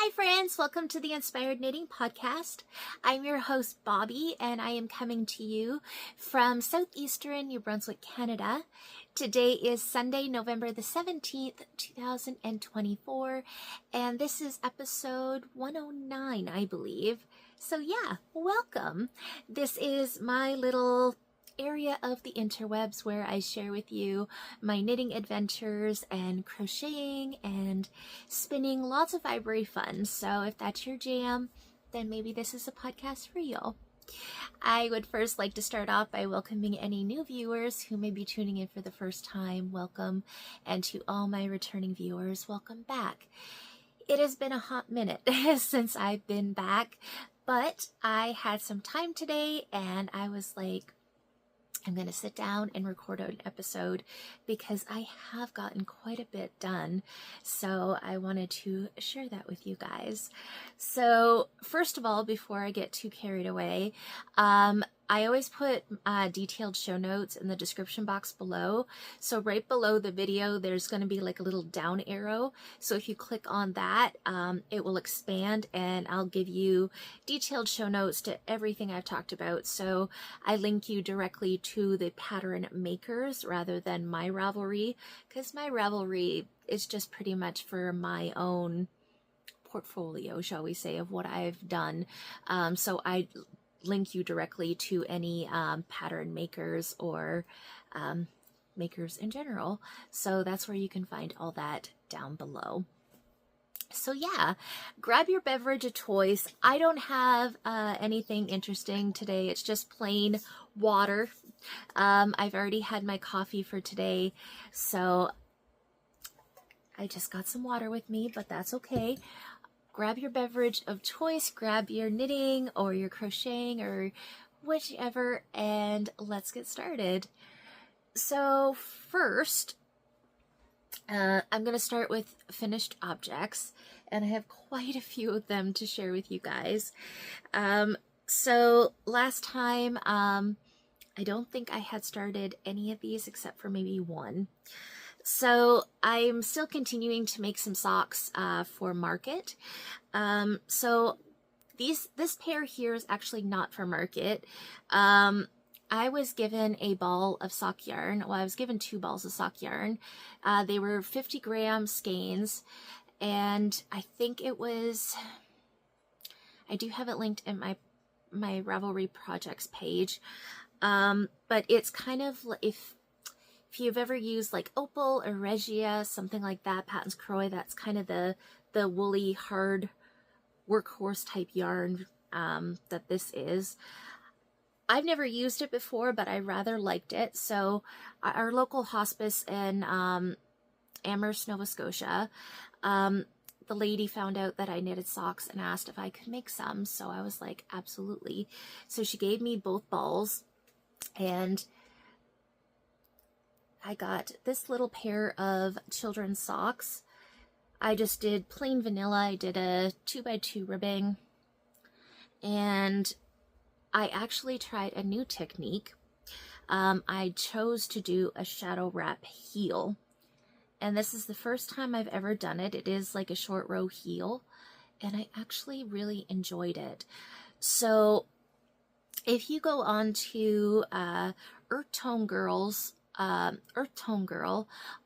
Hi friends, welcome to the Inspired Knitting Podcast. I'm your host Bobby and I am coming to you from southeastern New Brunswick, Canada. Today is Sunday, November the 17th, 2024, and this is episode 109, I believe. So yeah, welcome. This is my little area of the interwebs where I share with you my knitting adventures and crocheting and spinning, lots of Ravelry fun. So if that's your jam, then maybe this is a podcast for you. I would first like to start off by welcoming any new viewers who may be tuning in for the first time. Welcome, and to all my returning viewers, welcome back. It has been a hot minute since I've been back, but I had some time today and I was like, I'm going to sit down and record an episode because I have gotten quite a bit done. So I wanted to share that with you guys. So first of all, before I get too carried away, I always put detailed show notes in the description box below. So right below the video, there's going to be like a little down arrow. So if you click on that, it will expand and I'll give you detailed show notes to everything I've talked about. So I link you directly to the pattern makers rather than my Ravelry, because my Ravelry is just pretty much for my own portfolio, shall we say, of what I've done. So I link you directly to any pattern makers or makers in general. So that's where you can find all that down below. So yeah, grab your beverage of choice. I don't have anything interesting today. It's just plain water. I've already had my coffee for today, so I just got some water with me, but that's okay. Grab your beverage of choice, grab your knitting or your crocheting or whichever, and let's get started. So first, I'm going to start with finished objects, and I have quite a few of them to share with you guys. So last time, I don't think I had started any of these except for maybe one. So I'm still continuing to make some socks for market. So this pair here is actually not for market. I was given a ball of sock yarn. Well, I was given 2 balls of sock yarn. They were 50-gram skeins, and I think it was, I do have it linked in my Ravelry projects page. But it's kind of, if you've ever used like Opal or Regia, something like that, Patton's Croy, that's kind of the woolly, hard workhorse type yarn that this is. I've never used it before, but I rather liked it. So our local hospice in Amherst, Nova Scotia, the lady found out that I knitted socks and asked if I could make some. So I was like, absolutely. So she gave me both balls, and I got this little pair of children's socks. I just did plain vanilla. I did a 2x2 ribbing, and I actually tried a new technique. I chose to do a shadow wrap heel, and this is the first time I've ever done it. It is like a short row heel, and I actually really enjoyed it. So if you go on to Earth Tone Girl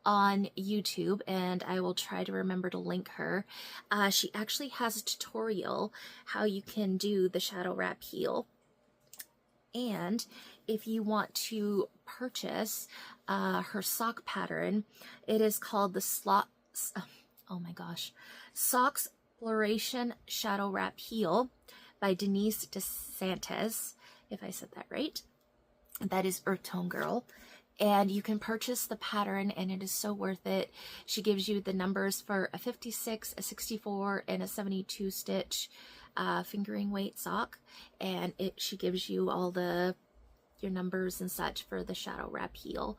on YouTube, and I will try to remember to link her. She actually has a tutorial how you can do the shadow wrap heel. And if you want to purchase her sock pattern, it is called the Soxploration Shadow Wrap Heel by Denise DeSantis, if I said that right. That is Earth Tone Girl. And you can purchase the pattern, and it is so worth it. She gives you the numbers for a 56, a 64, and a 72 stitch fingering weight sock, and she gives you all your numbers and such for the shadow wrap heel.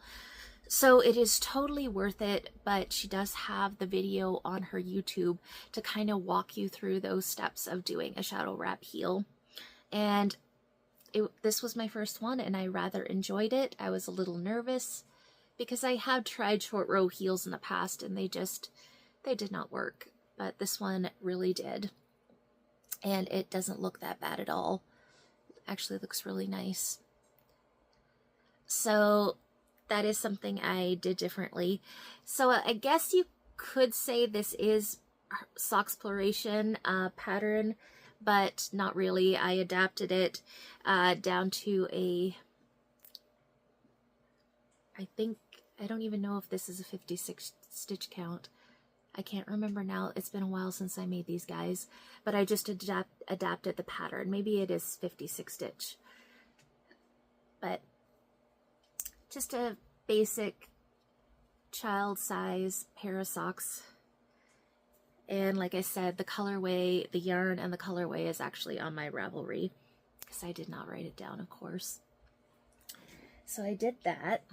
So it is totally worth it, but she does have the video on her YouTube to kind of walk you through those steps of doing a shadow wrap heel. And this was my first one, and I rather enjoyed it. I was a little nervous because I have tried short row heels in the past, and they did not work. but this one really did. And it doesn't look that bad at all. Actually looks really nice. So that is something I did differently. So I guess you could say this is Soxploration pattern, but not really. I adapted it down to a, I don't even know if this is a 56 stitch count. I can't remember now. It's been a while since I made these guys, but I just adapted the pattern. Maybe it is 56 stitch, but just a basic child size pair of socks. And like I said, the colorway, the yarn and the colorway is actually on my Ravelry because I did not write it down, of course. So I did that.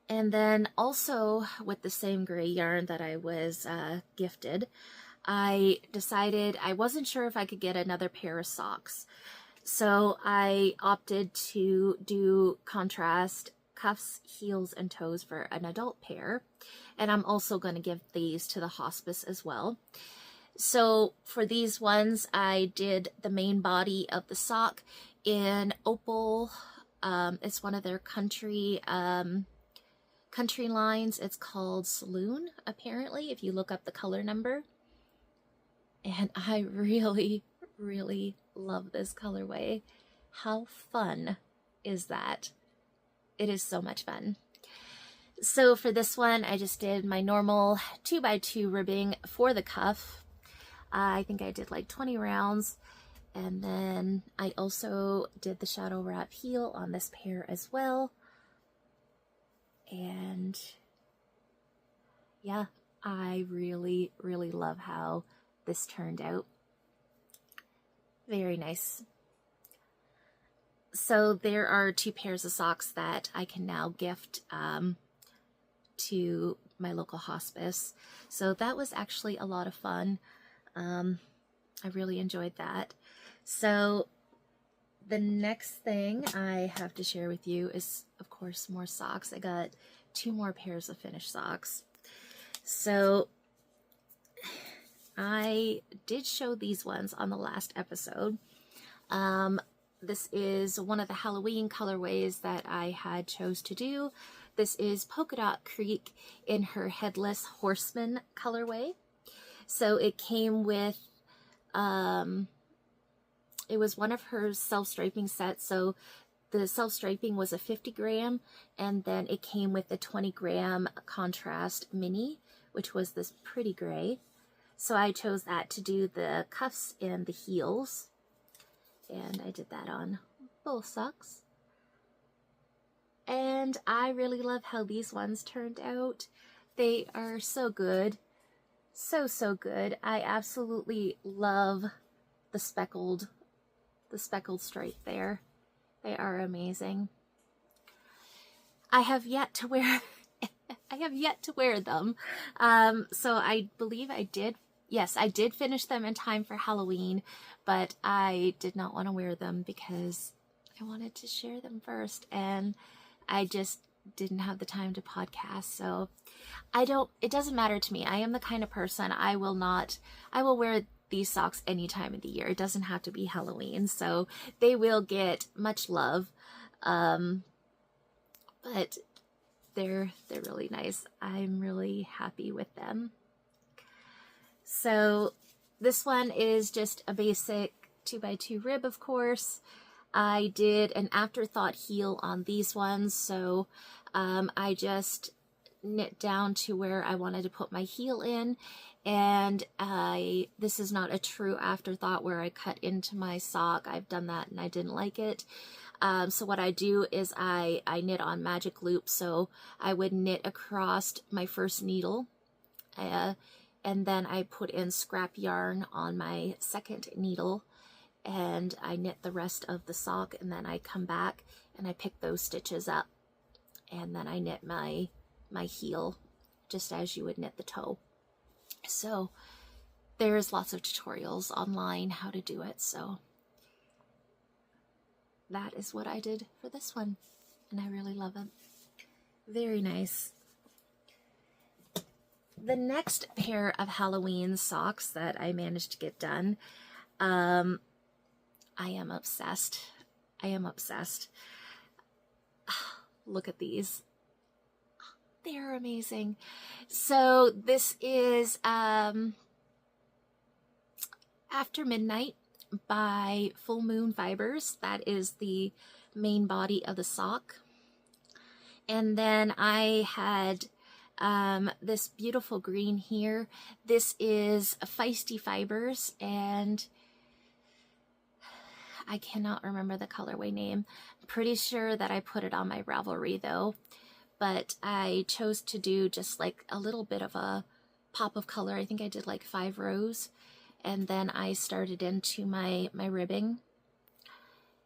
And then also with the same gray yarn that I was gifted, I decided I wasn't sure if I could get another pair of socks. So I opted to do contrast cuffs, heels, and toes for an adult pair. And I'm also going to give these to the hospice as well. So for these ones, I did the main body of the sock in Opal. It's one of their country lines. It's called Saloon, apparently, if you look up the color number. And I really, really love this colorway. How fun is that? It is so much fun. So for this one, I just did my normal 2x2 ribbing for the cuff. I think I did like 20 rounds. And then I also did the shadow wrap heel on this pair as well. And yeah, I really, really love how this turned out. Very nice. So there are 2 pairs of socks that I can now gift to my local hospice. So that was actually a lot of fun. I really enjoyed that. So the next thing I have to share with you is, of course, more socks. I got 2 more pairs of finished socks. So I did show these ones on the last episode. This is one of the Halloween colorways that I had chose to do. This is Polka Dot Creek in her Headless Horseman colorway. So it came with, it was one of her self-striping sets. So the self-striping was a 50 gram, and then it came with a 20 gram contrast mini, which was this pretty gray. So I chose that to do the cuffs and the heels. And I did that on both socks. And I really love how these ones turned out. They are so good. So good. I absolutely love the speckled stripe there. They are amazing. I have yet to wear them. So I believe I did. Yes, I did finish them in time for Halloween, but I did not want to wear them because I wanted to share them first, and I just didn't have the time to podcast. So it doesn't matter to me. I am the kind of person I will wear these socks any time of the year. It doesn't have to be Halloween, so they will get much love. But they're really nice. I'm really happy with them. So this one is just a basic 2x2 rib, of course. I did an afterthought heel on these ones, so I just knit down to where I wanted to put my heel in, and this is not a true afterthought where I cut into my sock. I've done that and I didn't like it. So what I do is I knit on magic loop, so I would knit across my first needle, and then I put in scrap yarn on my second needle, and I knit the rest of the sock, and then I come back and I pick those stitches up, and then I knit my heel just as you would knit the toe. So there's lots of tutorials online how to do it, so that is what I did for this one, and I really love it. Very nice. the next pair of Halloween socks that I managed to get done, I am obsessed. I am obsessed. Look at these. They're amazing. So this is After Midnight by Full Moon Fibers. That is the main body of the sock. And then I had this beautiful green here. This is Feisty Fibers, and I cannot remember the colorway name. I'm pretty sure that I put it on my Ravelry though, but I chose to do just like a little bit of a pop of color. I think I did like 5 rows, and then I started into my ribbing,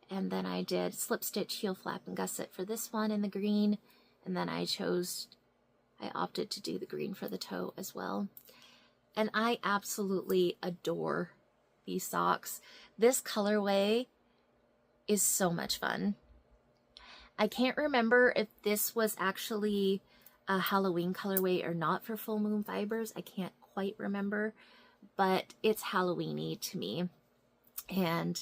and then I did slip stitch, heel flap, and gusset for this one in the green, and then I opted to do the green for the toe as well. And I absolutely adore these socks. This colorway is so much fun. I can't remember if this was actually a Halloween colorway or not for Full Moon Fibers. I can't quite remember, but it's Halloween-y to me, and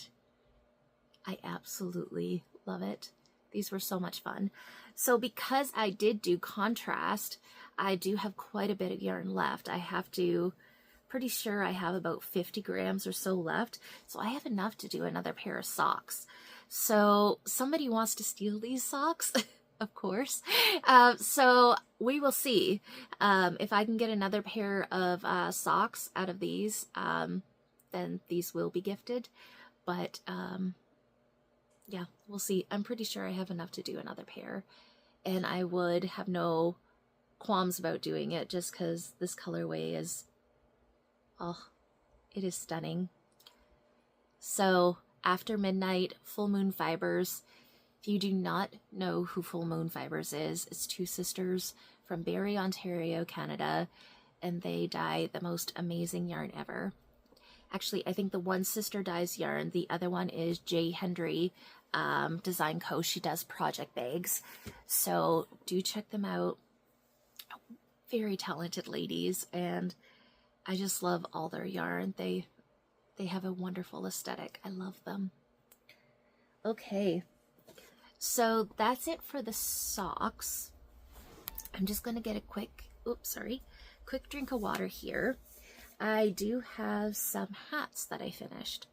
I absolutely love it. These were so much fun. So because I did do contrast, I do have quite a bit of yarn left. I have to, pretty sure I have about 50 grams or so left. So I have enough to do another pair of socks. So somebody wants to steal these socks, of course. So we will see if I can get another pair of socks out of these, then these will be gifted. But yeah, we'll see. I'm pretty sure I have enough to do another pair, and I would have no qualms about doing it just because this colorway is, oh, it is stunning. So After Midnight, Full Moon Fibers. If you do not know who Full Moon Fibers is, it's 2 sisters from Barrie, Ontario, Canada, and they dye the most amazing yarn ever. Actually, I think the one sister dyes yarn. The other one is J. Hendry Design Co. She does project bags. So do check them out. Very talented ladies, and I just love all their yarn. They have a wonderful aesthetic. I love them. Okay, so that's it for the socks. I'm just going to get a quick drink of water here. I do have some hats that I finished.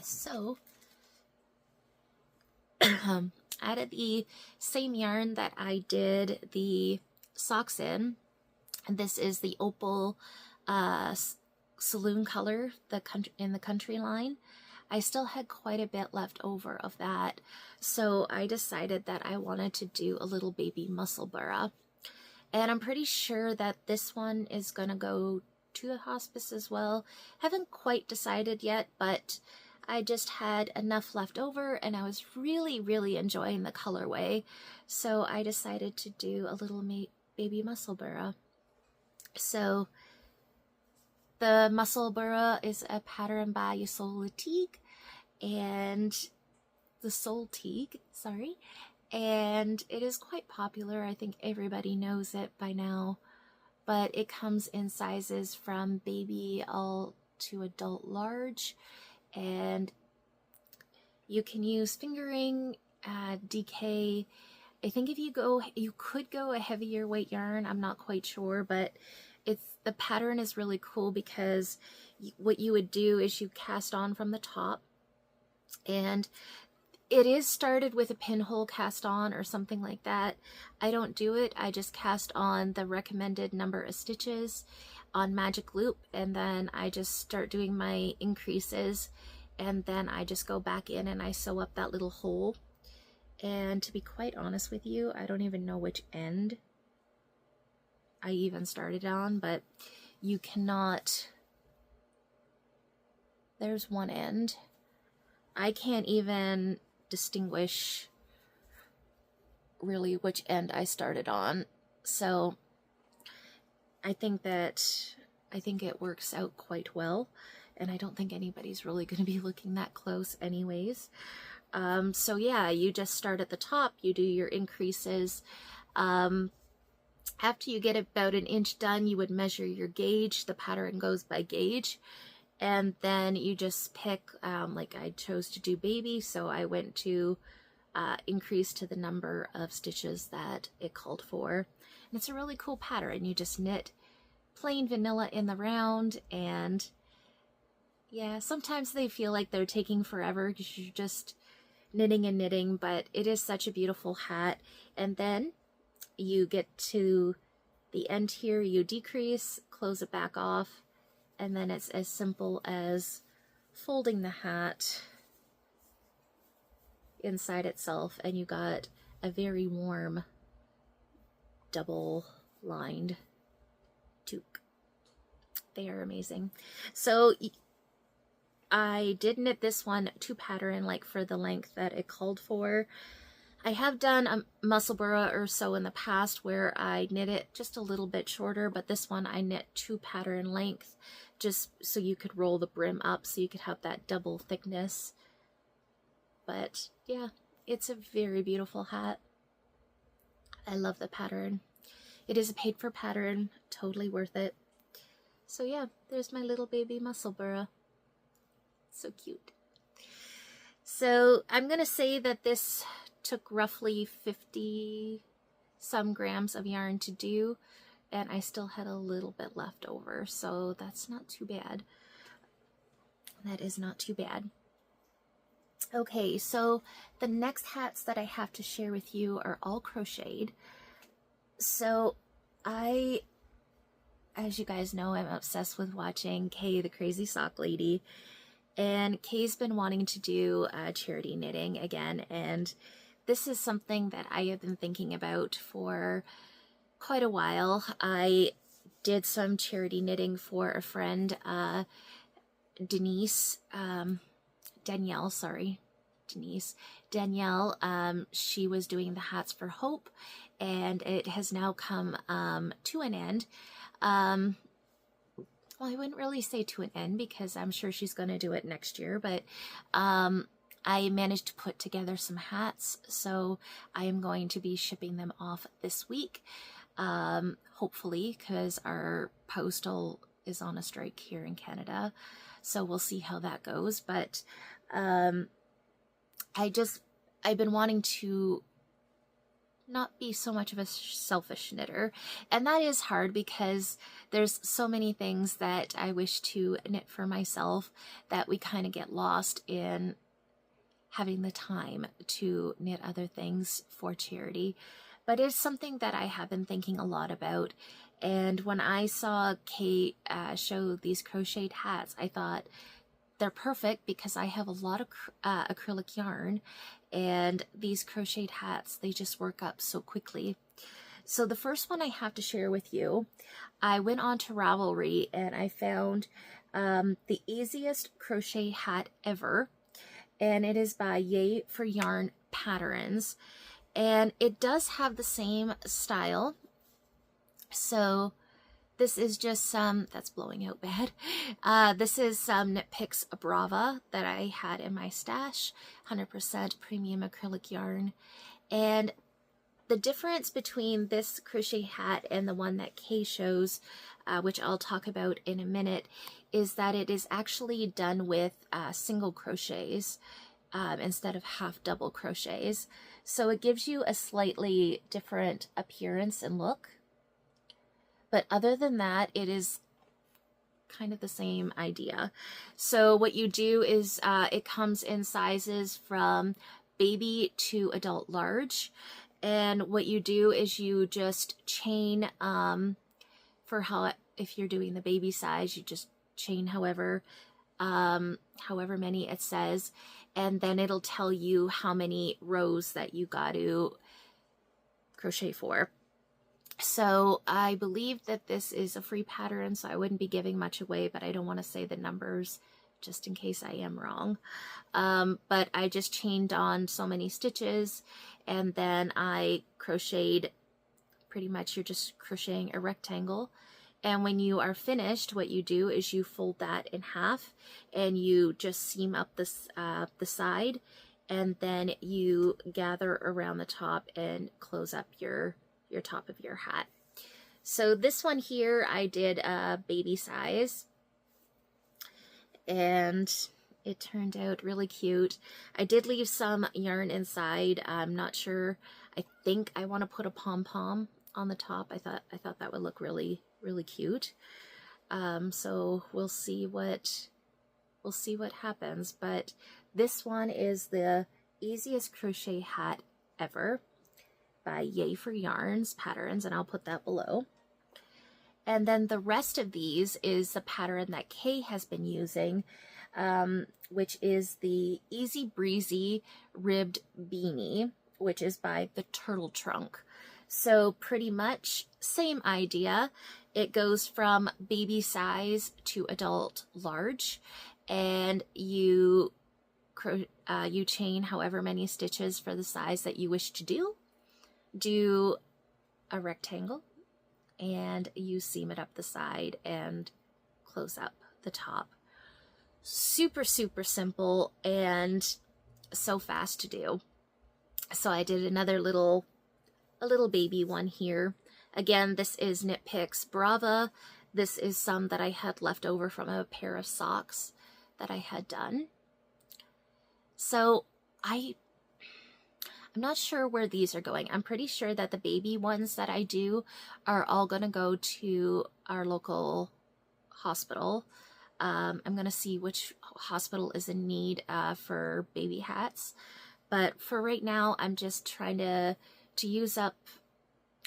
So, out of the same yarn that I did the socks in, and this is the Opal Saloon color, in the country line. I still had quite a bit left over of that, so I decided that I wanted to do a little baby Musselburgh. And I'm pretty sure that this one is going to go to the hospice as well. Haven't quite decided yet, but I just had enough left over and I was really, really enjoying the colorway. So I decided to do a little baby Musselburgh. So the Musselburgh is a pattern by Ysolda Teague and the Soul Teague, sorry. And it is quite popular. I think everybody knows it by now, but it comes in sizes from baby all to adult large, and you can use fingering, DK. I think if you could go a heavier weight yarn. I'm not quite sure, but the pattern is really cool because what you would do is you cast on from the top, and it is started with a pinhole cast on or something like that. I don't do it. I just cast on the recommended number of stitches on magic loop, and then I just start doing my increases, and then I just go back in and I sew up that little hole. And to be quite honest with you, I don't even know which end I even started on, but you cannot, there's one end. I can't even distinguish really which end I started on. So I think it works out quite well, and I don't think anybody's really going to be looking that close anyways. So yeah, you just start at the top, you do your increases. After you get about an inch done, you would measure your gauge. The pattern goes by gauge. And then you just pick, like I chose to do baby, so I went to increase to the number of stitches that it called for. And it's a really cool pattern. You just knit plain vanilla in the round, and yeah, sometimes they feel like they're taking forever because you're just knitting and knitting, but it is such a beautiful hat. And then you get to the end here, you decrease, close it back off, and then it's as simple as folding the hat inside itself, and you got a very warm double lined toque. They are amazing. So I did knit this one to pattern, like for the length that it called for. I have done a Musselburgh or so in the past where I knit it just a little bit shorter, but this one I knit to pattern length just so you could roll the brim up so you could have that double thickness. But yeah, it's a very beautiful hat. I love the pattern. It is a paid for pattern, totally worth it. So yeah, there's my little baby Musselburgh. So cute. So I'm gonna say that this took roughly 50 some grams of yarn to do, and I still had a little bit left over, so that's not too bad. That is not too bad. Okay, so the next hats that I have to share with you are all crocheted. So as you guys know, I'm obsessed with watching Kay the Crazy Sock Lady, and Kay's been wanting to do charity knitting again, and this is something that I have been thinking about for quite a while. I did some charity knitting for a friend, Denise, Danielle, she was doing the Hats for Hope, and it has now come to an end. Well, I wouldn't really say to an end because I'm sure she's going to do it next year, but I managed to put together some hats, so I am going to be shipping them off this week, hopefully, because our postal is on a strike here in Canada, so we'll see how that goes. But I've been wanting to not be so much of a selfish knitter, and that is hard because there's so many things that I wish to knit for myself that we kind of get lost in having the time to knit other things for charity. But it's something that I have been thinking a lot about, and when I saw Kate show these crocheted hats, I thought they're perfect because I have a lot of acrylic yarn, and these crocheted hats, they just work up so quickly. So the first one I have to share with you, I went on to Ravelry and I found the easiest crochet hat ever, and it is by Yay for Yarn Patterns, and it does have the same style. So this is just some, that's blowing out bad. This is some Knit Picks Brava that I had in my stash, 100% premium acrylic yarn. And the difference between this crochet hat and the one that Kay shows, which I'll talk about in a minute, is that it is actually done with single crochets instead of half double crochets. So it gives you a slightly different appearance and look. But other than that, it is kind of the same idea. So what you do is it comes in sizes from baby to adult large. And what you do is you just chain if you're doing the baby size, you just chain however many it says, and then it'll tell you how many rows that you got to crochet for. So I believe that this is a free pattern, so I wouldn't be giving much away, but I don't want to say the numbers just in case I am wrong. But I just chained on so many stitches, and then I crocheted, pretty much you're just crocheting a rectangle. And when you are finished, what you do is you fold that in half and you just seam up this, the side, and then you gather around the top and close up your top of your hat. So this one here, I did a baby size, and it turned out really cute. I did leave some yarn inside. I'm not sure. I think I want to put a pom-pom on the top. I thought that would look really, really cute. So we'll see what happens. But this one is the easiest crochet hat ever by Yay for Yarns Patterns, and I'll put that below. And then the rest of these is the pattern that Kay has been using, which is the Easy Breezy Ribbed Beanie, which is by the Turtle Trunk. So pretty much same idea. It goes from baby size to adult large, and you chain however many stitches for the size that you wish to do. Do a rectangle, and you seam it up the side and close up the top. Super, super simple and so fast to do. So I did another little baby one here. Again, this is Knit Picks Brava. This is some that I had left over from a pair of socks that I had done. So I'm not sure where these are going. I'm pretty sure that the baby ones that I do are all going to go to our local hospital. I'm going to see which hospital is in need for baby hats. But for right now, I'm just trying to use up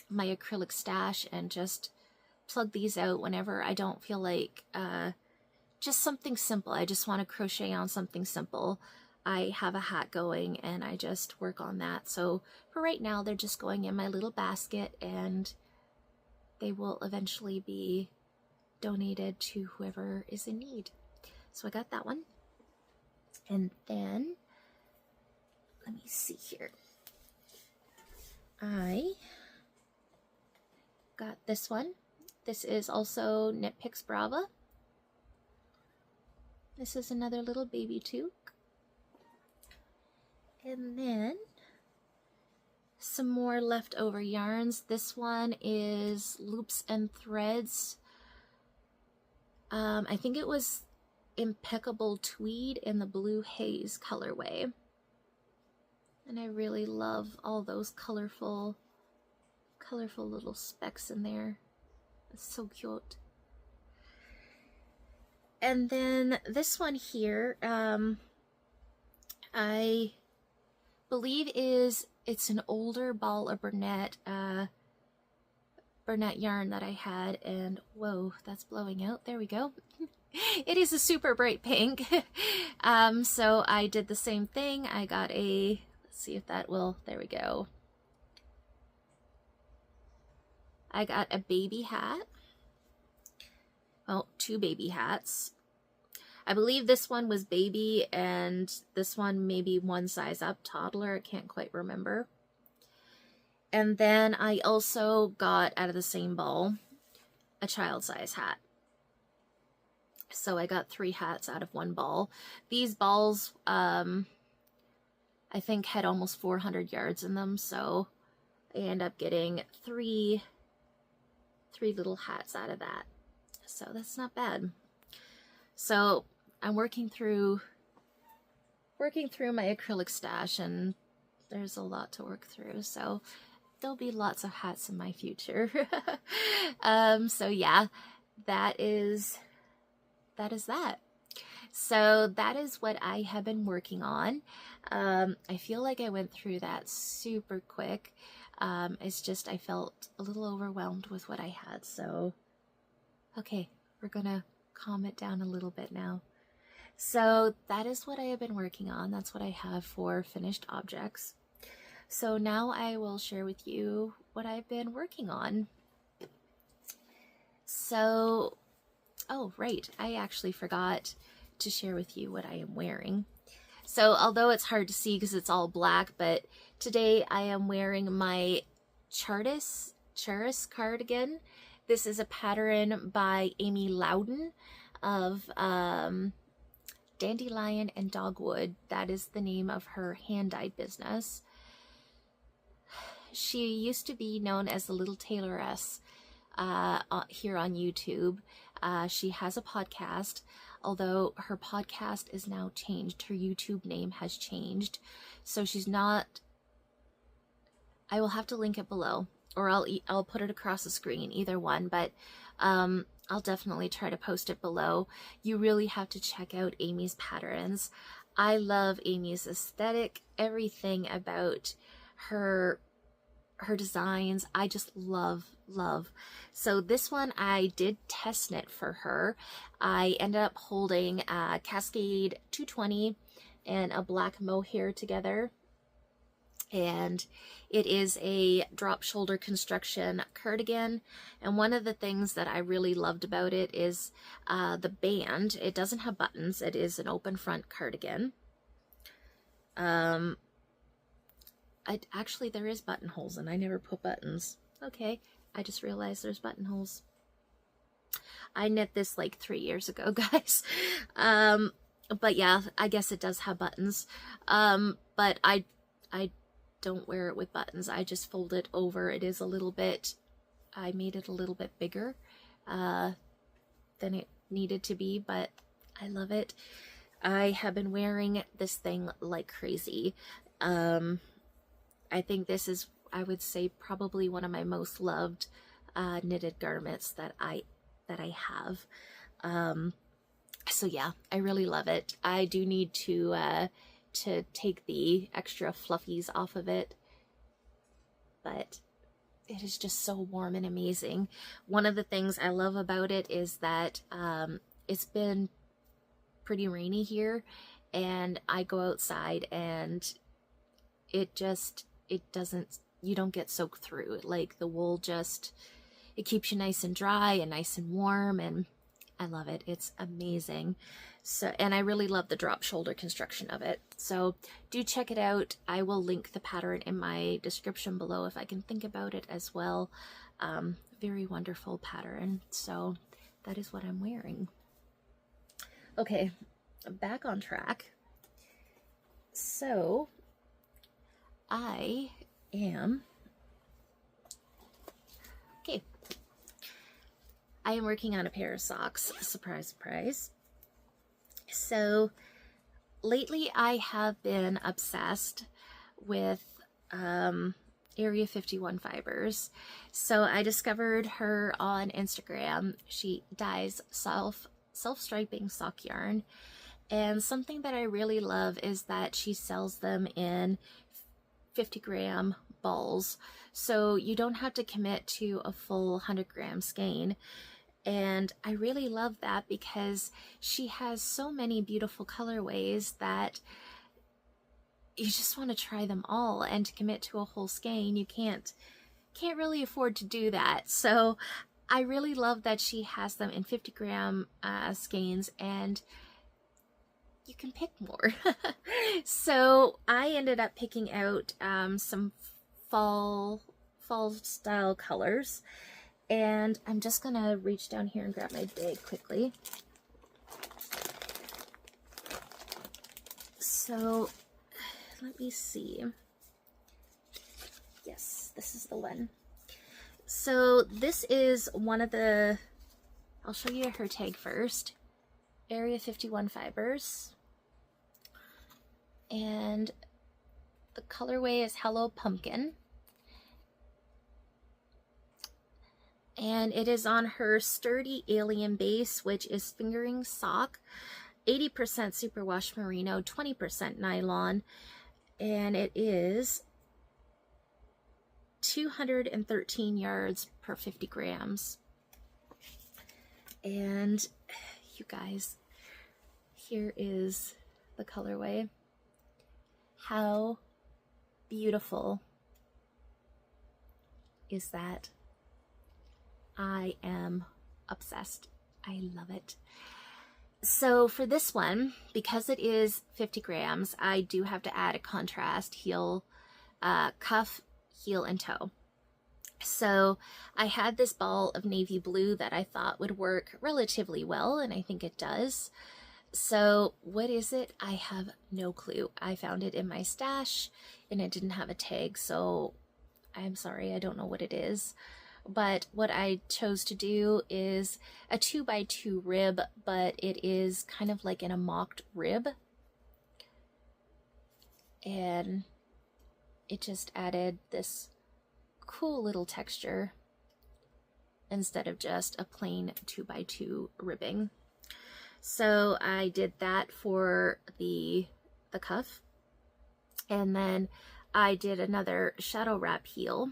my acrylic stash and just plug these out whenever I don't feel like just something simple. I just want to crochet on something simple. I have a hat going and I just work on that. So for right now, they're just going in my little basket, and they will eventually be donated to whoever is in need. So I got that one. And then, let me see here. I got this one. This is also Knit Picks Brava. This is another little baby toque. And then some more leftover yarns. This one is Loops and Threads. I think it was Impeccable Tweed in the Blue Haze colorway. And I really love all those colorful little specks in there. It's so cute. And then this one here, I believe it's an older ball of Bernat yarn that I had, and whoa, that's blowing out. There we go. It is a super bright pink. So I did the same thing. I got a, let's see if that will, there we go. I got a baby hat. Oh, two baby hats. I believe this one was baby and this one maybe one size up, toddler. I can't quite remember. And then I also got, out of the same ball, a child size hat. So I got 3 hats out of one ball. These balls, I think, had almost 400 yards in them. So I end up getting three little hats out of that. So that's not bad. So I'm working through my acrylic stash, and there's a lot to work through. So there'll be lots of hats in my future. So yeah, that is that. So that is what I have been working on. I feel like I went through that super quick. It's just I felt a little overwhelmed with what I had. So, okay, we're gonna calm it down a little bit now. So that is what I have been working on. That's what I have for finished objects. So now I will share with you what I've been working on. So, oh, right, I actually forgot to share with you what I am wearing. So although it's hard to see because it's all black, but today I am wearing my Chartres cardigan. This is a pattern by Amy Lowden of Dandelion and Dogwood. That is the name of her hand-dyed business. She used to be known as the Little Tailoress here on YouTube. She has a podcast, although her podcast is now changed. Her YouTube name has changed. So she's not... I will have to link it below, or I'll put it across the screen, either one, but I'll definitely try to post it below. You really have to check out Amy's patterns. I love Amy's aesthetic, everything about her designs. I just love. So this one I did test knit for her. I ended up holding a Cascade 220 and a black mohair together. And it is a drop shoulder construction cardigan. And one of the things that I really loved about it is the band. It doesn't have buttons. It is an open front cardigan. Actually, there is buttonholes, and I never put buttons. Okay, I just realized there's buttonholes. I knit this like 3 years ago, guys. But yeah, I guess it does have buttons. But I don't wear it with buttons. I just fold it over. It is a little bit, I made it a little bit bigger than it needed to be, but I love it. I have been wearing this thing like crazy. I think this is, I would say, probably one of my most loved knitted garments that I have. So yeah, I really love it. I do need to take the extra fluffies off of it, but it is just so warm and amazing. One of the things I love about it is that it's been pretty rainy here, and I go outside and it doesn't, you don't get soaked through it. Like the wool just, it keeps you nice and dry and nice and warm, and I love it. It's amazing. So, and I really love the drop shoulder construction of it. So do check it out. I will link the pattern in my description below if I can think about it as well. Very wonderful pattern. So that is what I'm wearing. Okay, back on track. So I am working on a pair of socks. Surprise, surprise. So lately I have been obsessed with Area 51 fibers. So I discovered her on Instagram. She dyes self-striping sock yarn. And something that I really love is that she sells them in 50-gram balls. So you don't have to commit to a full 100-gram skein. And I really love that because she has so many beautiful colorways that you just want to try them all, and to commit to a whole skein, you can't really afford to do that. So I really love that she has them in 50-gram skeins, and you can pick more. So I ended up picking out some fall style colors. And I'm just going to reach down here and grab my bag quickly. So let me see. Yes, this is the one. So this is one of the, I'll show you her tag first. Area 51 fibers. And the colorway is Hello Pumpkin. And it is on her Sturdy Alien base, which is fingering sock, 80% superwash merino, 20% nylon, and it is 213 yards per 50 grams. And you guys, here is the colorway. How beautiful is that? I am obsessed. I love it. So for this one, because it is 50 grams, I do have to add a contrast heel, cuff, heel, and toe. So I had this ball of navy blue that I thought would work relatively well, and I think it does. So what is it? I have no clue. I found it in my stash and it didn't have a tag, so I'm sorry, I don't know what it is. But what I chose to do is a 2x2 rib, but it is kind of like in a mocked rib. And it just added this cool little texture instead of just a plain 2x2 ribbing. So I did that for the cuff, and then I did another shadow wrap heel.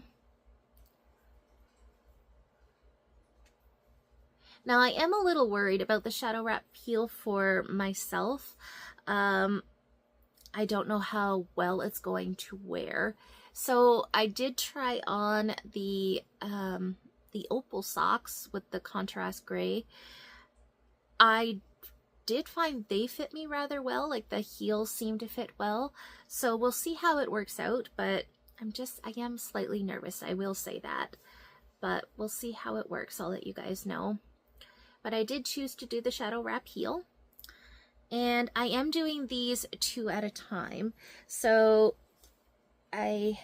Now I am a little worried about the shadow wrap heel for myself. I don't know how well it's going to wear. So I did try on the opal socks with the contrast gray. I did find they fit me rather well, like the heels seem to fit well, so we'll see how it works out. But I am slightly nervous, I will say that, but we'll see how it works. I'll let you guys know. But I did choose to do the shadow wrap heel, and I am doing these 2 at a time. So I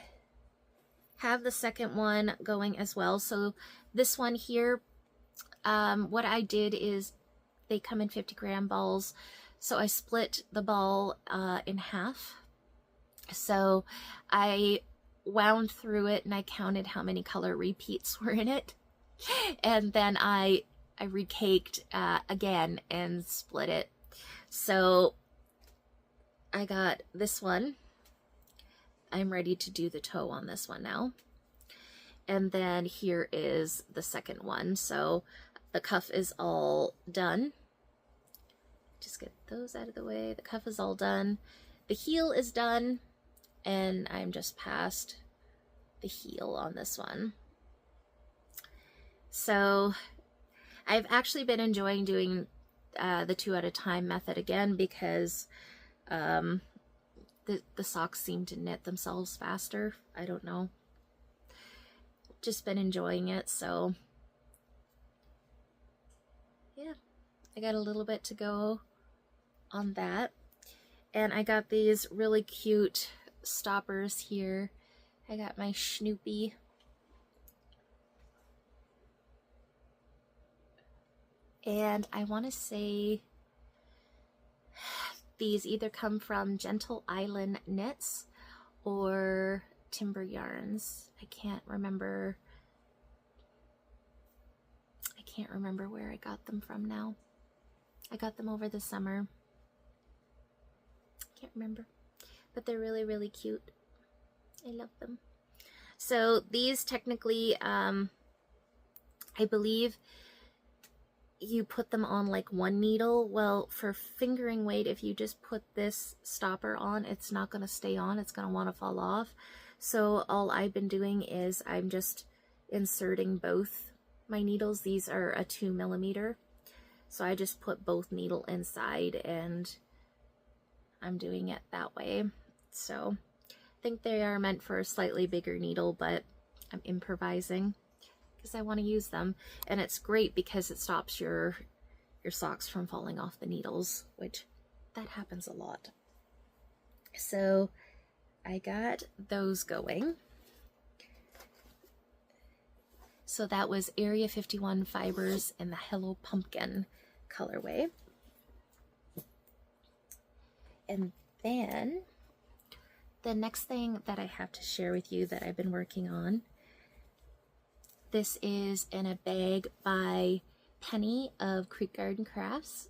have the second one going as well. So this one here, what I did is they come in 50-gram balls, so I split the ball in half. So I wound through it and I counted how many color repeats were in it, and then I recaked again and split it. So I got this one. I'm ready to do the toe on this one now. And then here is the second one. So the cuff is all done. Just get those out of the way. The cuff is all done. The heel is done. And I'm just past the heel on this one. So I've actually been enjoying doing the 2 at a time method again, because the socks seem to knit themselves faster. I don't know. Just been enjoying it, so yeah, I got a little bit to go on that. And I got these really cute stoppers here. I got my Snoopy. And I want to say these either come from Gentle Island Knits or Timber Yarns. I can't remember where I got them from now. I got them over the summer. Can't remember. But they're really, really cute. I love them. So these technically, I believe you put them on like one needle. Well, for fingering weight, if you just put this stopper on, it's not going to stay on. It's going to want to fall off. So all I've been doing is I'm just inserting both my needles. These are a 2mm. So I just put both needle inside and I'm doing it that way. So I think they are meant for a slightly bigger needle, but I'm improvising because I want to use them. And it's great because it stops your socks from falling off the needles, which that happens a lot. So I got those going. So that was Area 51 fibers in the Hello Pumpkin colorway. And then the next thing that I have to share with you that I've been working on, this is in a bag by Penny of Creek Garden Crafts.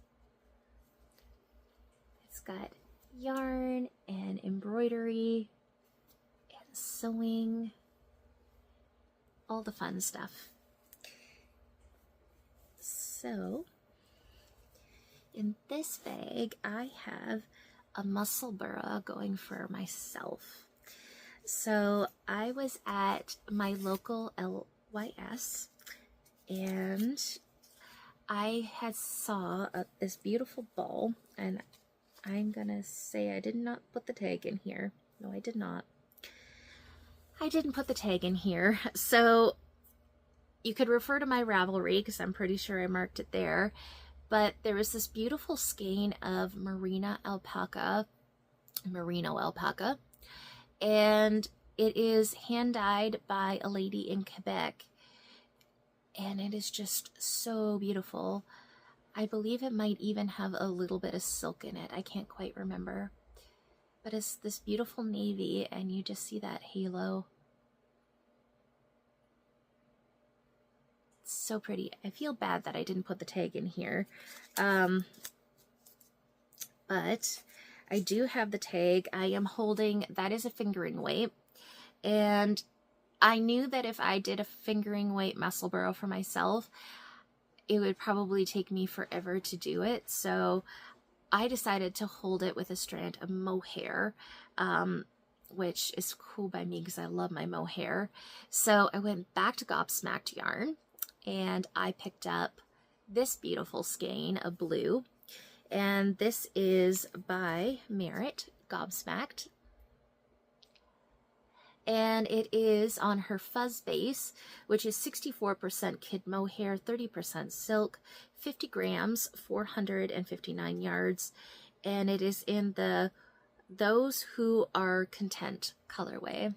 It's got yarn and embroidery and sewing, all the fun stuff. So in this bag I have a Musselburgh going for myself. So I was at my local LYS and I had saw this beautiful ball, and I'm gonna say I did not put the tag in here. No, I did not. I didn't put the tag in here. So you could refer to my Ravelry because I'm pretty sure I marked it there. but there was this beautiful skein of merino alpaca, and it is hand dyed by a lady in Quebec, and it is just so beautiful. I believe it might even have a little bit of silk in it. I can't quite remember. But it's this beautiful navy, and you just see that halo. It's so pretty. I feel bad that I didn't put the tag in here. But I do have the tag. I am holding, that is a fingering weight. And I knew that if I did a fingering weight Musselburgh for myself, it would probably take me forever to do it. So I decided to hold it with a strand of mohair, which is cool by me because I love my mohair. So I went back to Gobsmacked Yarn and I picked up this beautiful skein of blue. And this is by Merit, Gobsmacked. And it is on her fuzz base, which is 64% kid mohair, 30% silk, 50 grams, 459 yards, and it is in the Those Who Are Content colorway.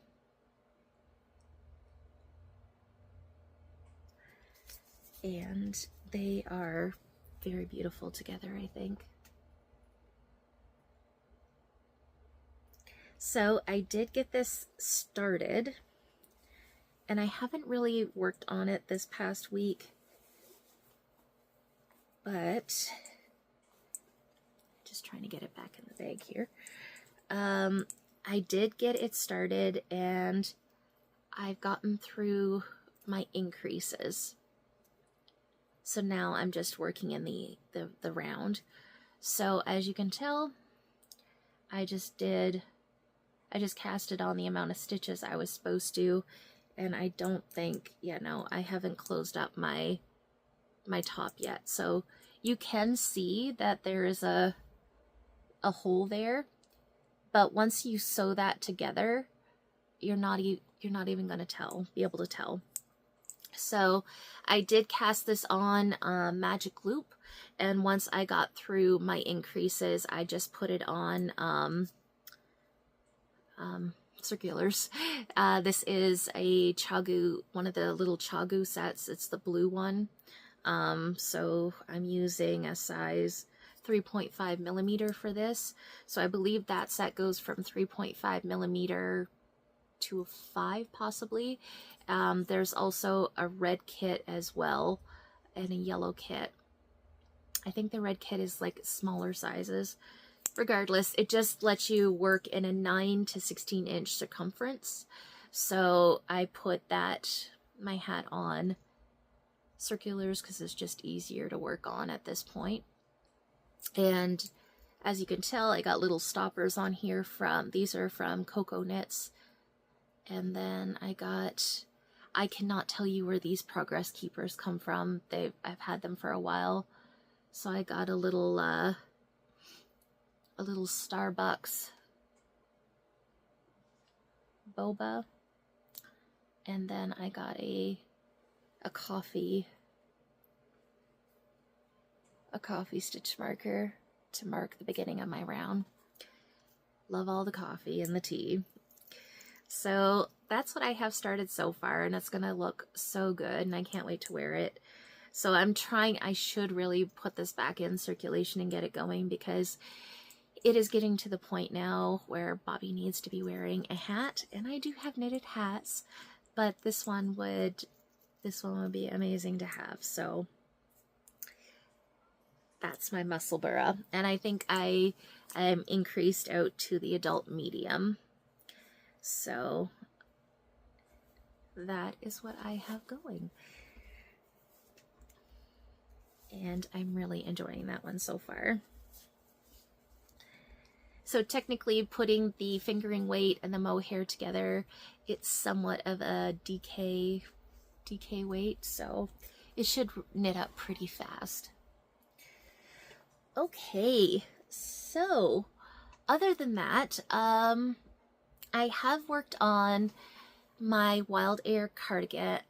And they are very beautiful together, I think. So I did get this started, and I haven't really worked on it this past week, but just trying to get it back in the bag here. I did get it started, and I've gotten through my increases. So now I'm just working in the round. So as you can tell, I just casted on the amount of stitches I was supposed to, and I don't think, I haven't closed up my top yet. So you can see that there is a hole there, but once you sew that together, you're not even going to be able to tell. So I did cast this on Magic Loop, and once I got through my increases, I just put it on circulars. This is a Chagu, one of the little Chagu sets. It's the blue one. So I'm using a size 3.5 millimeter for this. So I believe that set goes from 3.5 millimeter to a 5 possibly. There's also a red kit as well and a yellow kit. I think the red kit is like smaller sizes. Regardless, it just lets you work in a 9 to 16 inch circumference. So I put my hat on circulars because it's just easier to work on at this point. And as you can tell, I got little stoppers on here these are from Coco Knits. And then I cannot tell you where these Progress Keepers come from. I've had them for a while. So I got a little Starbucks boba, and then I got a coffee stitch marker to mark the beginning of my round. Love all the coffee and the tea. So that's what I have started so far, and it's gonna look so good, and I can't wait to wear it. So I should really put this back in circulation and get it going, because it is getting to the point now where Bobby needs to be wearing a hat, and I do have knitted hats, but this one would be amazing to have. So that's my Musselburgh, and I think I am increased out to the adult medium. So that is what I have going, and I'm really enjoying that one so far. So technically, putting the fingering weight and the mohair together, it's somewhat of a DK weight, so it should knit up pretty fast. Okay, so other than that, I have worked on my Wild Air cardigan,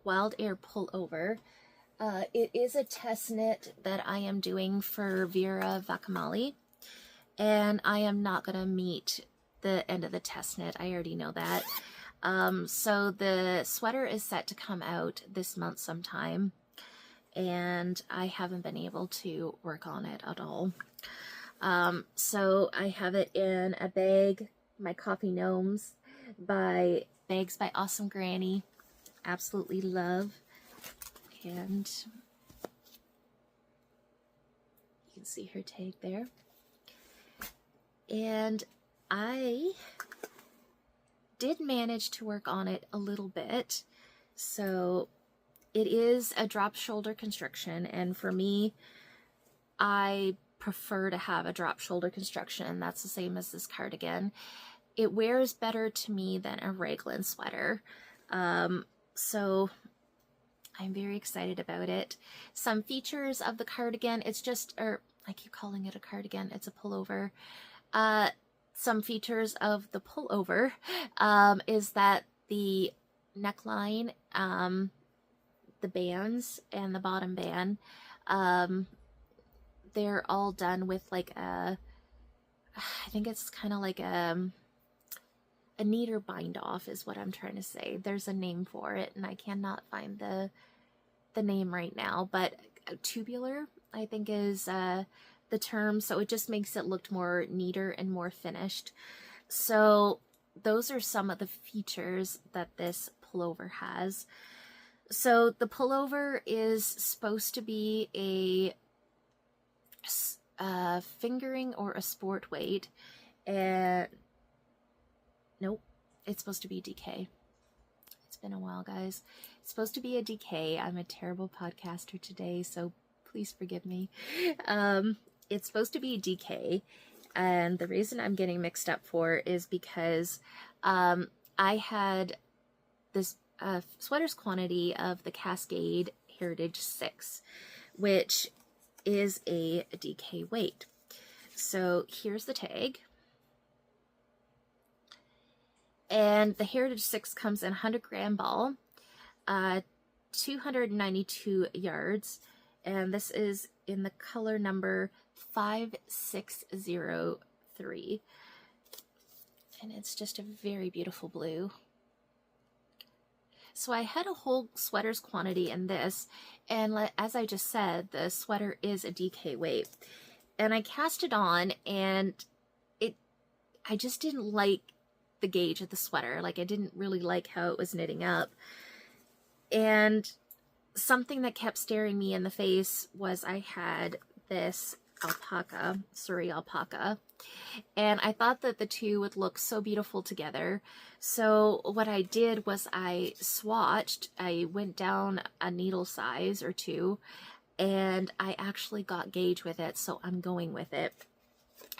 Wild Air pullover. It is a test knit that I am doing for Vera Vakamali, and I am not going to meet the end of the test knit. I already know that. So the sweater is set to come out this month sometime, and I haven't been able to work on it at all. So I have it in a bag, my Coffee Gnomes by Bags by Awesome Granny. Absolutely love. And you can see her tag there. And I did manage to work on it a little bit. So it is a drop shoulder construction, and for me, I prefer to have a drop shoulder construction. That's the same as this cardigan. It wears better to me than a raglan sweater. So I'm very excited about it. Some features of the cardigan, it's just, or I keep calling it a cardigan, it's a pullover. Some features of the pullover is that the neckline, the bands and the bottom band, they're all done with like a, I think it's kind of like a neater bind off is what I'm trying to say. There's a name for it and I cannot find the name right now, but tubular I think is the term. So it just makes it look more neater and more finished. So those are some of the features that this pullover has. So the pullover is supposed to be a fingering or a sport weight, and nope, it's supposed to be DK. It's been a while, guys. It's supposed to be a DK. I'm a terrible podcaster today, so please forgive me. It's supposed to be a DK, and the reason I'm getting mixed up for is because I had this sweater's quantity of the Cascade Heritage 6, which is a DK weight. So here's the tag. And the Heritage 6 comes in 100 gram ball, 292 yards, and this is in the color number 5603. And it's just a very beautiful blue. So I had a whole sweater's quantity in this, and as I just said, the sweater is a DK weight. And I cast it on, and I just didn't like the gauge of the sweater. Like, I didn't really like how it was knitting up. And something that kept staring me in the face was I had this alpaca, Surrey alpaca, and I thought that the two would look so beautiful together. So what I did was I swatched, I went down a needle size or two, and I actually got gauge with it, so I'm going with it.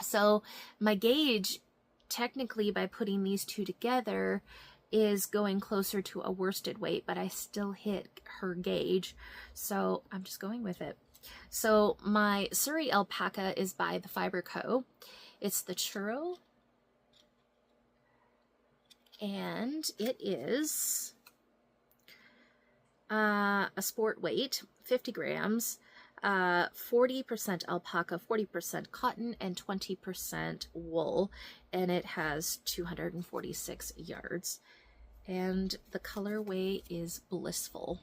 So my gauge, technically by putting these two together, is going closer to a worsted weight, but I still hit her gauge, so I'm just going with it. So my Surrey alpaca is by the Fiber Co. It's the churro, and it is a sport weight, 50 grams, 40% alpaca, 40% cotton, and 20% wool, and it has 246 yards. And the colorway is Blissful.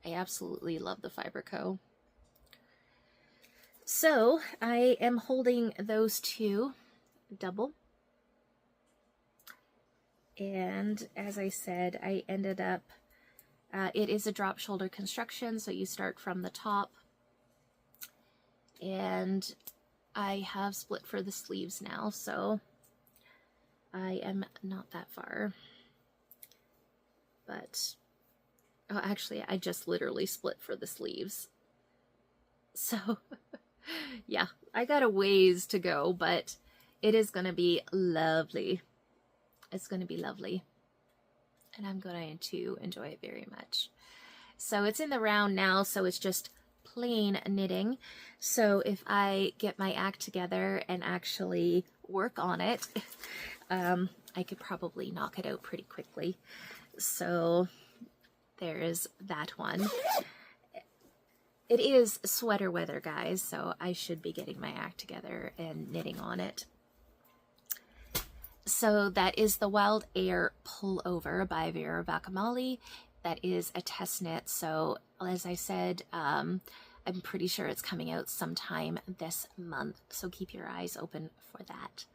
I absolutely love the Fiber Co. So I am holding those two double. And as I said, I ended up, it is a drop shoulder construction, so you start from the top. And I have split for the sleeves now, so I am not that far. But, oh, actually, I just literally split for the sleeves. So, yeah, I got a ways to go, but it is going to be lovely. It's going to be lovely. And I'm going to enjoy it very much. So it's in the round now, so it's just plain knitting. So if I get my act together and actually work on it, I could probably knock it out pretty quickly. So there is that one. It is sweater weather, guys, so I should be getting my act together and knitting on it. So that is the Wild Air Pullover by Vera Vacamali. That is a test knit, so as I said, I'm pretty sure it's coming out sometime this month, so keep your eyes open for that.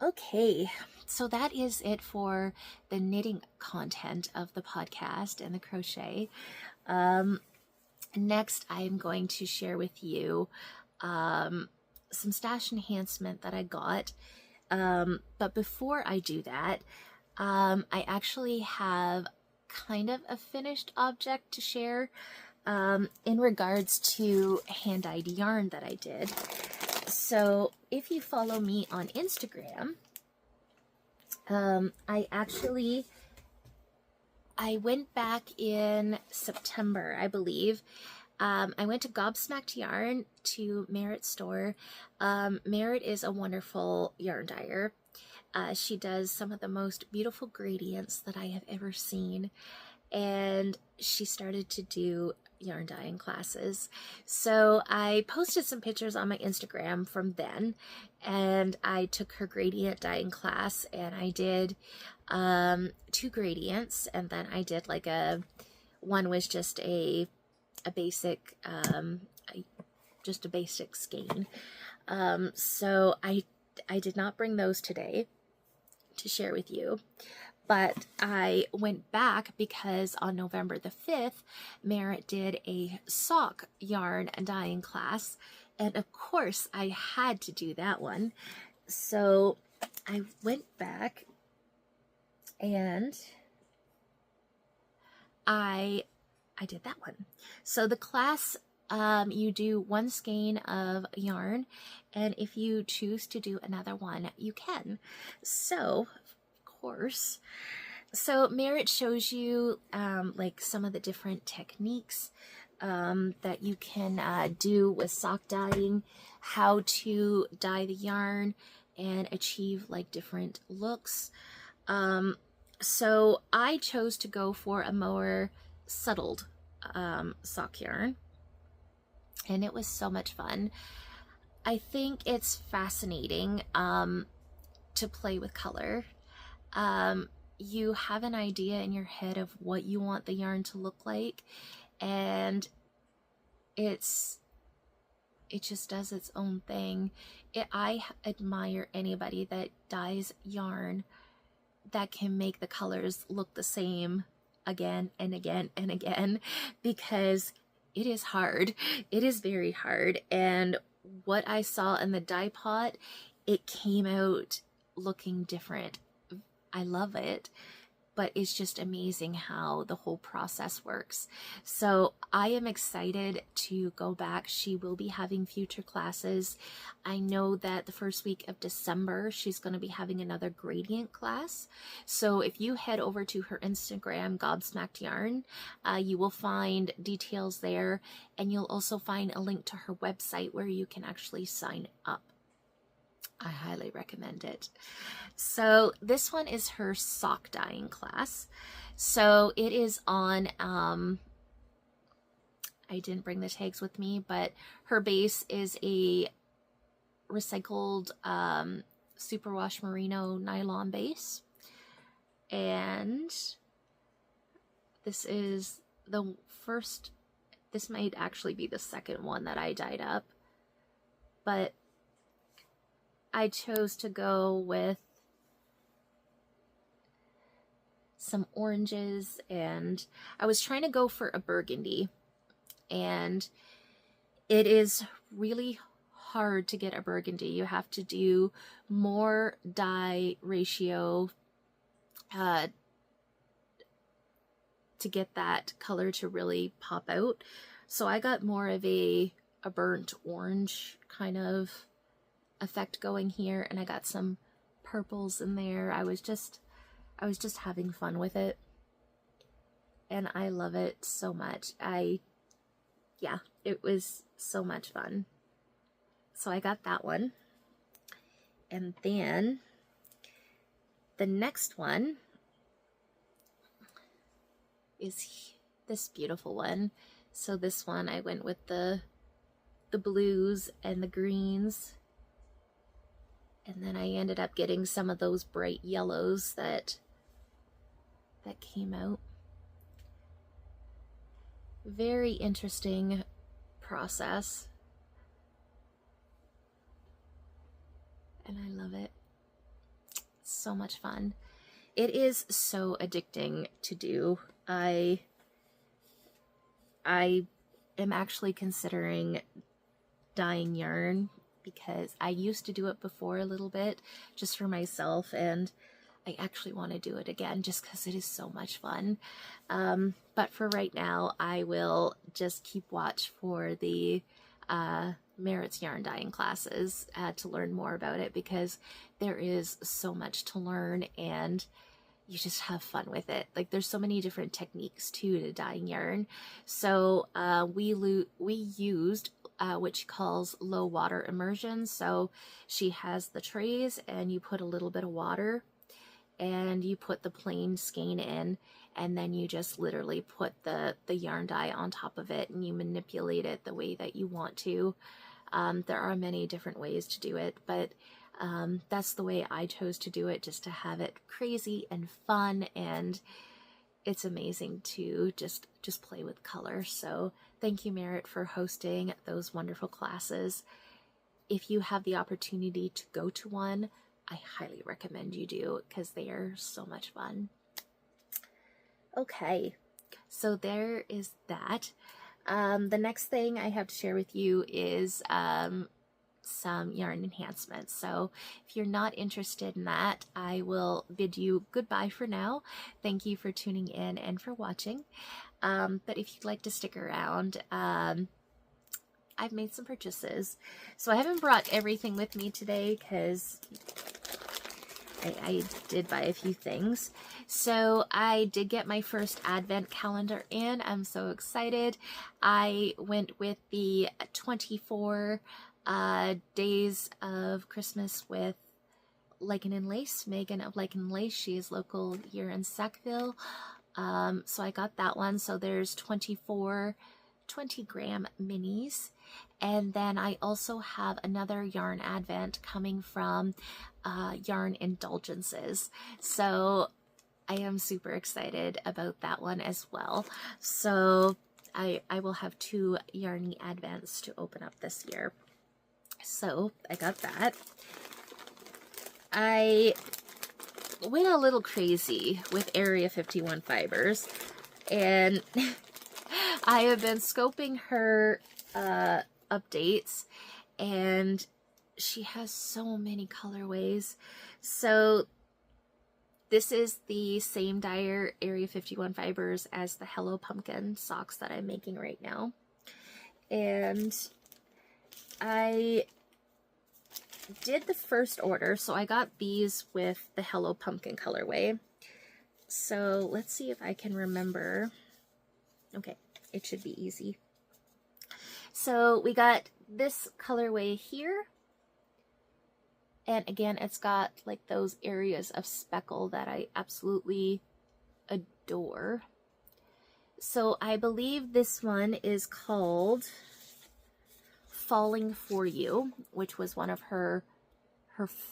Okay, so that is it for the knitting content of the podcast and the crochet. Next, I'm going to share with you some stash enhancement that I got. But before I do that, I actually have kind of a finished object to share in regards to hand-dyed yarn that I did. So if you follow me on Instagram, I went back in September, I believe. I went to Gobsmacked Yarn to Merritt's store. Merritt is a wonderful yarn dyer. She does some of the most beautiful gradients that I have ever seen. And she started to do yarn dyeing classes. So I posted some pictures on my Instagram from then, and I took her gradient dyeing class, and I did 2 gradients, and then I did like one was just a basic just a basic skein. So I did not bring those today to share with you, but I went back because on November the 5th, Merritt did a sock yarn dyeing class, and of course I had to do that one. So I went back and I did that one. So the class, you do 1 skein of yarn, and if you choose to do another one, you can. So, of course, so Merritt shows you like some of the different techniques that you can do with sock dyeing, how to dye the yarn and achieve like different looks. So I chose to go for a more settled sock yarn, and it was so much fun. I think it's fascinating to play with color. You have an idea in your head of what you want the yarn to look like, and it just does its own thing. I admire anybody that dyes yarn that can make the colors look the same again and again and again, because it is hard. It is very hard. And what I saw in the dye pot, it came out looking different. I love it, but it's just amazing how the whole process works. So I am excited to go back. She will be having future classes. I know that the first week of December, she's going to be having another gradient class. So if you head over to her Instagram, Gobsmacked Yarn, you will find details there, and you'll also find a link to her website where you can actually sign up. I highly recommend it. So this one is her sock dyeing class. So it is on, I didn't bring the tags with me, but her base is a recycled superwash merino nylon base. And this is the first, this might actually be the second one that I dyed up, but I chose to go with some oranges, and I was trying to go for a burgundy, and it is really hard to get a burgundy. You have to do more dye ratio to get that color to really pop out. So I got more of a burnt orange kind of effect going here, and I got some purples in there. I was just having fun with it, and I love it so much. Yeah, it was so much fun. So I got that one, and then the next one is this beautiful one. So this one I went with the blues and the greens, and then I ended up getting some of those bright yellows that came out. Very interesting process, and I love it. It's so much fun. It is so addicting to do. I am actually considering dyeing yarn because I used to do it before a little bit just for myself, and I actually want to do it again just because it is so much fun. But for right now, I will just keep watch for the Merritt's yarn dyeing classes to learn more about it, because there is so much to learn and you just have fun with it. Like, there's so many different techniques too to dyeing yarn. So we used what she calls low water immersion. So she has the trays and you put a little bit of water and you put the plain skein in, and then you just literally put the yarn dye on top of it and you manipulate it the way that you want to. There are many different ways to do it, but that's the way I chose to do it, just to have it crazy and fun, and it's amazing to just play with color. So thank you, Merritt, for hosting those wonderful classes. If you have the opportunity to go to one, I highly recommend you do, because they are so much fun. Okay, so there is that. The next thing I have to share with you is some yarn enhancements. So if you're not interested in that, I will bid you goodbye for now. Thank you for tuning in and for watching. But if you'd like to stick around, I've made some purchases. So I haven't brought everything with me today because I did buy a few things. So I did get my first advent calendar in. I'm so excited. I went with the 24 days of Christmas with Lichen and Lace, Megan of Lichen and Lace. She is local here in Sackville. So I got that one. So there's 24 20-gram minis. And then I also have another yarn advent coming from Yarn Indulgences. So I am super excited about that one as well. So I will have 2 yarny advents to open up this year. So I got that. I went a little crazy with Area 51 fibers, and I have been scoping her updates, and she has so many colorways. So this is the same dyer, Area 51 fibers, as the Hello Pumpkin socks that I'm making right now. And I did the first order, so I got these with the Hello Pumpkin colorway. So let's see if I can remember. Okay, it should be easy. So we got this colorway here. And again, it's got like those areas of speckle that I absolutely adore. So I believe this one is called Falling For You, which was one of her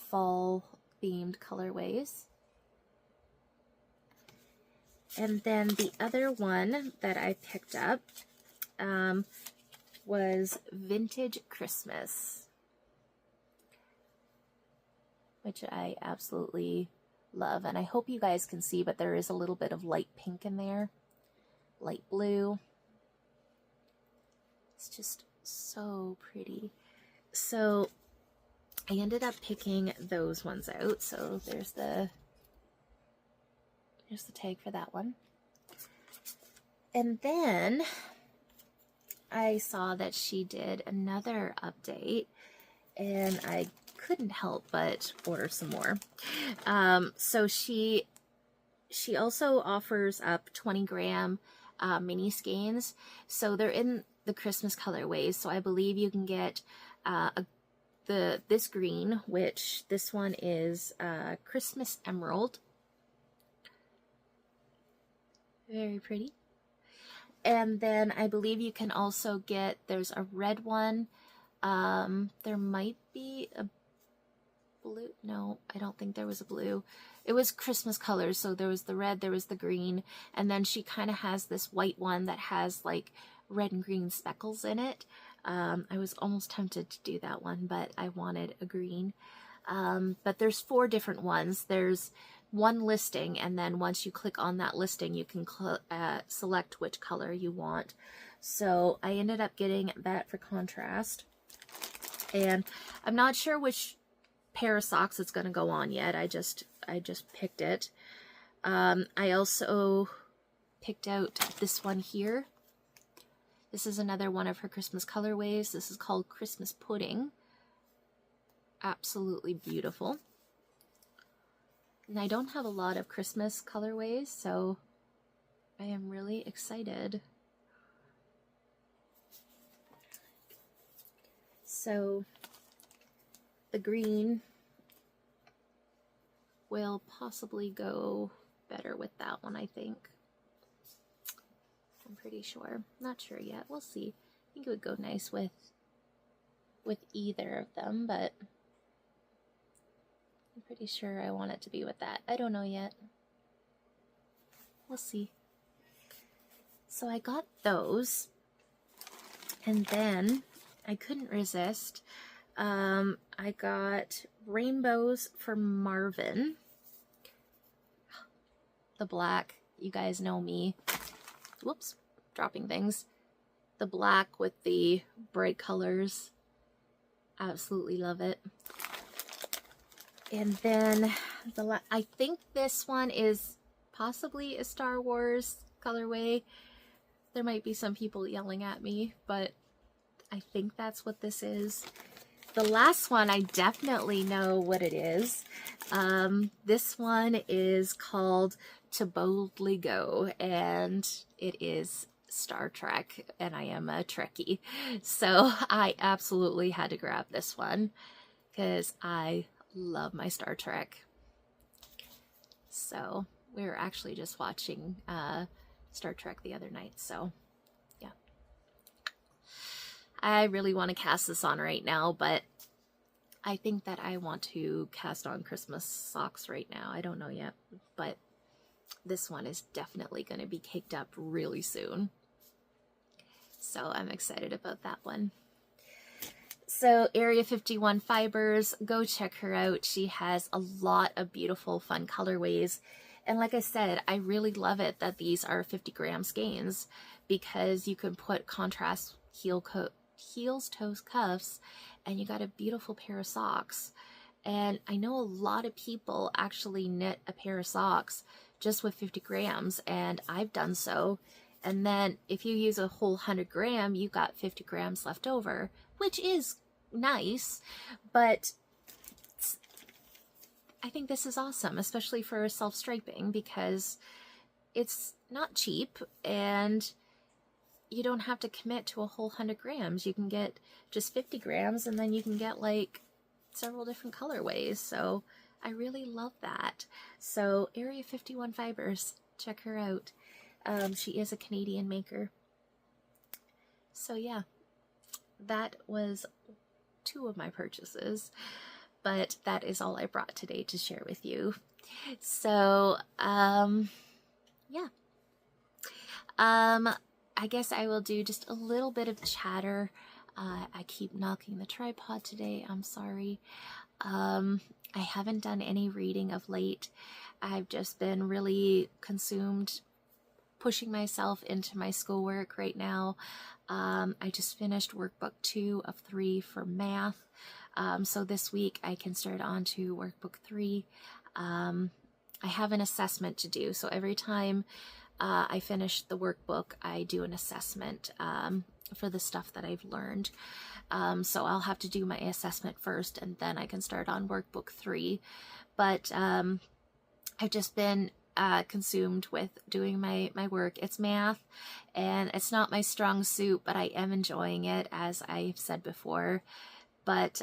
fall themed colorways. And then the other one that I picked up was Vintage Christmas, which I absolutely love. And I hope you guys can see, but there is a little bit of light pink in there, light blue. It's just so pretty. So I ended up picking those ones out. So there's the tag for that one. And then I saw that she did another update, and I couldn't help but order some more. So she also offers up 20-gram mini skeins. So they're in the Christmas colorways. So I believe you can get a this green, which this one is Christmas Emerald. Very pretty. And then I believe you can also get, there's a red one. There might be a blue. No, I don't think there was a blue. It was Christmas colors. So there was the red, there was the green. And then she kind of has this white one that has like red and green speckles in it. I was almost tempted to do that one, but I wanted a green. But there's 4 different ones. There's one listing, and then once you click on that listing, you can select which color you want. So I ended up getting that for contrast, and I'm not sure which pair of socks it's going to go on yet. I just picked it. I also picked out this one here. This is another one of her Christmas colorways. This is called Christmas Pudding. Absolutely beautiful. And I don't have a lot of Christmas colorways, so I am really excited. So the green will possibly go better with that one, I think. I'm pretty sure. Not sure yet. We'll see. I think it would go nice with either of them, but I'm pretty sure I want it to be with that. I don't know yet. We'll see. So I got those, and then I couldn't resist. I got rainbows for Marvin. The black, you guys know me. Whoops, dropping things. The black with the bright colors. Absolutely love it. And then I think this one is possibly a Star Wars colorway. There might be some people yelling at me, but I think that's what this is. The last one, I definitely know what it is. This one is called To Boldly Go, and it is Star Trek, and I am a Trekkie. So I absolutely had to grab this one because I love my Star Trek. So we were actually just watching Star Trek the other night, so yeah. I really want to cast this on right now, but I think that I want to cast on Christmas socks right now. I don't know yet, but this one is definitely going to be caked up really soon. So I'm excited about that one. So Area 51 Fibers, go check her out. She has a lot of beautiful, fun colorways. And like I said, I really love it that these are 50 gram skeins, because you can put contrast heels, toes, cuffs, and you got a beautiful pair of socks. And I know a lot of people actually knit a pair of socks just with 50 grams, and I've done so. And then if you use a whole 100 gram, you got 50 grams left over, which is nice, but I think this is awesome, especially for self-striping, because it's not cheap and you don't have to commit to a whole 100 grams. You can get just 50 grams and then you can get like several different colorways. So I really love that. So Area 51 Fibers, check her out. She is a Canadian maker. So yeah, that was 2 of my purchases, but that is all I brought today to share with you. So yeah, I guess I will do just a little bit of chatter. I keep knocking the tripod today, I'm sorry. I haven't done any reading of late. I've just been really consumed pushing myself into my schoolwork right now. I just finished workbook 2 of 3 for math. So this week I can start on to workbook 3. I have an assessment to do. So every time I finish the workbook, I do an assessment for the stuff that I've learned. So I'll have to do my assessment first, and then I can start on workbook 3. But I've just been consumed with doing my work. It's math, and it's not my strong suit, but I am enjoying it. As I've said before, but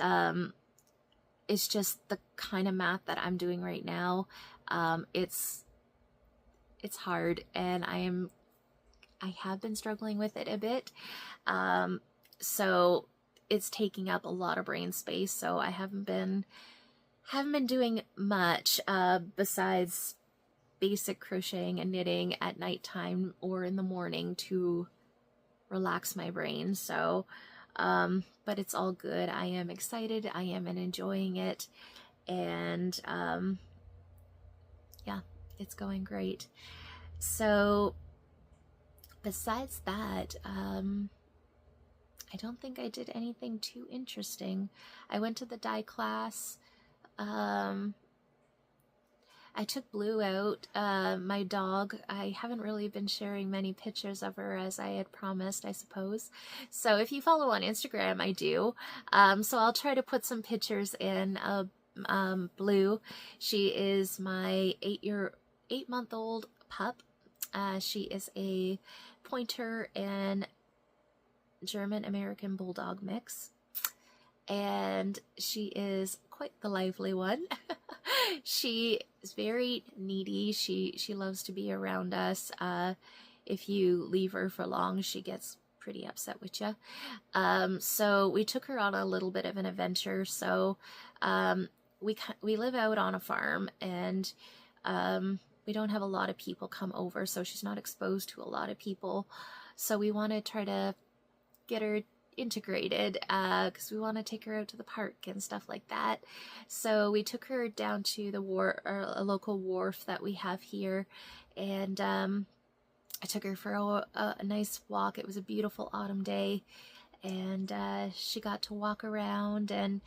it's just the kind of math that I'm doing right now. It's hard, and I have been struggling with it a bit. So it's taking up a lot of brain space. So I haven't been doing much besides basic crocheting and knitting at nighttime or in the morning to relax my brain. So, but it's all good. I am excited. I am enjoying it. And, yeah, it's going great. So besides that, I don't think I did anything too interesting. I went to the dye class. I took Blue out, my dog. I haven't really been sharing many pictures of her as I had promised, I suppose. So if you follow on Instagram, I do. So I'll try to put some pictures in of Blue. She is my 8-month-old pup. She is a pointer and German-American Bulldog mix. And she is quite the lively one. She is very needy. She loves to be around us. If you leave her for long, she gets pretty upset with you. So we took her on a little bit of an adventure. So we live out on a farm, and we don't have a lot of people come over, so she's not exposed to a lot of people. So we want to try to get her integrated, because we want to take her out to the park and stuff like that. So we took her down to the a local wharf that we have here, and I took her for a nice walk. It was a beautiful autumn day, and she got to walk around and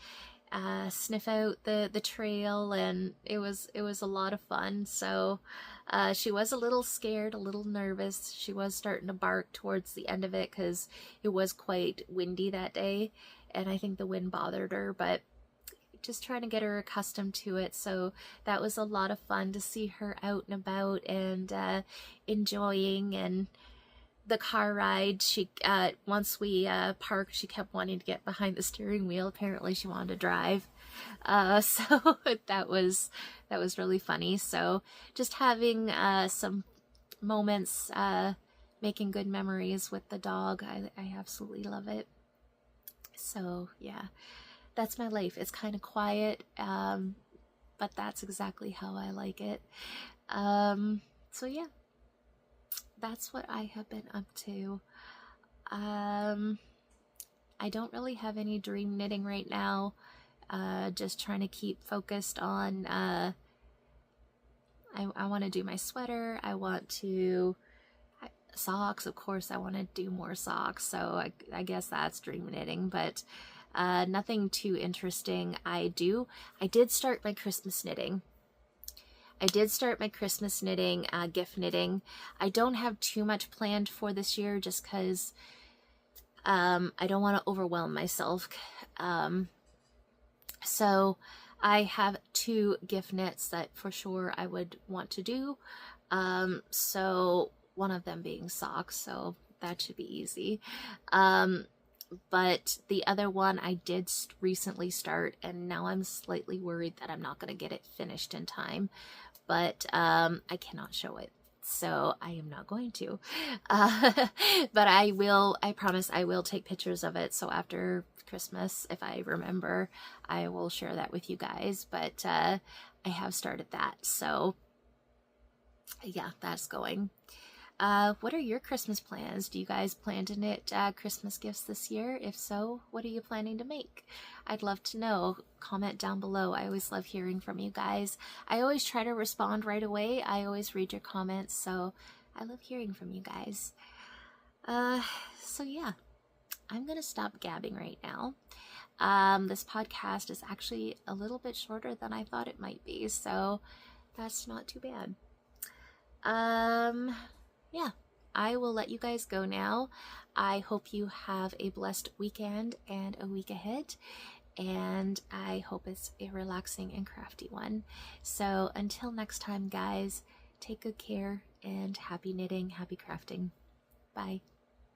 sniff out the trail, and it was a lot of fun. So she was a little scared, a little nervous. She was starting to bark towards the end of it because it was quite windy that day, and I think the wind bothered her, but just trying to get her accustomed to it. So that was a lot of fun to see her out and about and enjoying. And the car ride, she once we parked, she kept wanting to get behind the steering wheel. Apparently she wanted to drive, so that was really funny. So just having some moments, making good memories with the dog. I absolutely love it. So yeah, that's my life. It's kind of quiet, but that's exactly how I like it. So yeah, that's what I have been up to. I don't really have any dream knitting right now. Just trying to keep focused on, I want to do my sweater. I want to, socks, of course, I want to do more socks. So I guess that's dream knitting, but nothing too interesting. I did start my Christmas knitting. Gift knitting. I don't have too much planned for this year just because I don't want to overwhelm myself. So I have 2 gift knits that for sure I would want to do. So one of them being socks, so that should be easy. But the other one I did recently start, and now I'm slightly worried that I'm not going to get it finished in time. But I cannot show it, so I am not going to. But I promise I will take pictures of it. So after Christmas, if I remember, I will share that with you guys. But I have started that. So yeah, that's going. What are your Christmas plans? Do you guys plan to knit Christmas gifts this year? If so, what are you planning to make? I'd love to know. Comment down below. I always love hearing from you guys. I always try to respond right away. I always read your comments, so I love hearing from you guys. So yeah, I'm gonna stop gabbing right now. This podcast is actually a little bit shorter than I thought it might be, so that's not too bad. Yeah, I will let you guys go now. I hope you have a blessed weekend and a week ahead, and I hope it's a relaxing and crafty one. So until next time, guys, take good care and happy knitting, happy crafting. Bye.